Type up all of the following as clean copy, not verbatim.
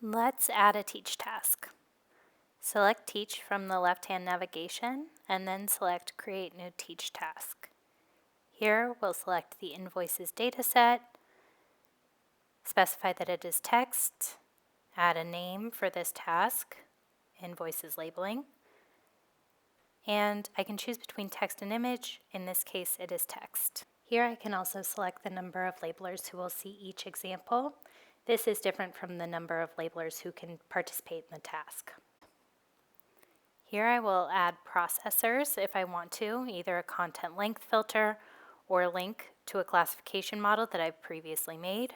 Let's add a teach task. Select Teach from the left-hand navigation and then select Create New Teach Task. Here we'll select the Invoices dataset, specify that it is text, add a name for this task, Invoices Labeling, and I can choose between text and image. In this case, it is text. Here I can also select the number of labelers who will see each example. This is different from the number of labelers who can participate in the task. Here I will add processors if I want to, either a content length filter or a link to a classification model that I've previously made.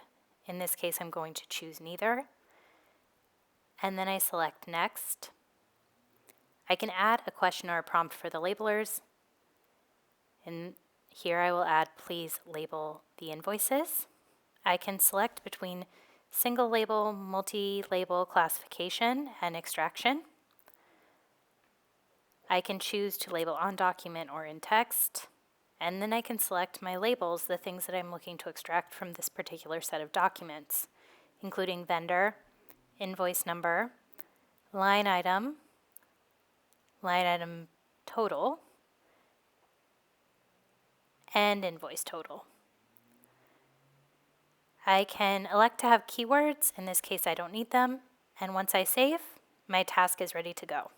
In this case, I'm going to choose neither. And then I select Next. I can add a question or a prompt for the labelers. And here I will add Please label the invoices. I can select between single label, multi-label classification, and extraction. I can choose to label on document or in text, and then I can select my labels, the things that I'm looking to extract from this particular set of documents, including vendor, invoice number, line item total, and invoice total. I can elect to have keywords. In this case, I don't need them, and once I save, my task is ready to go.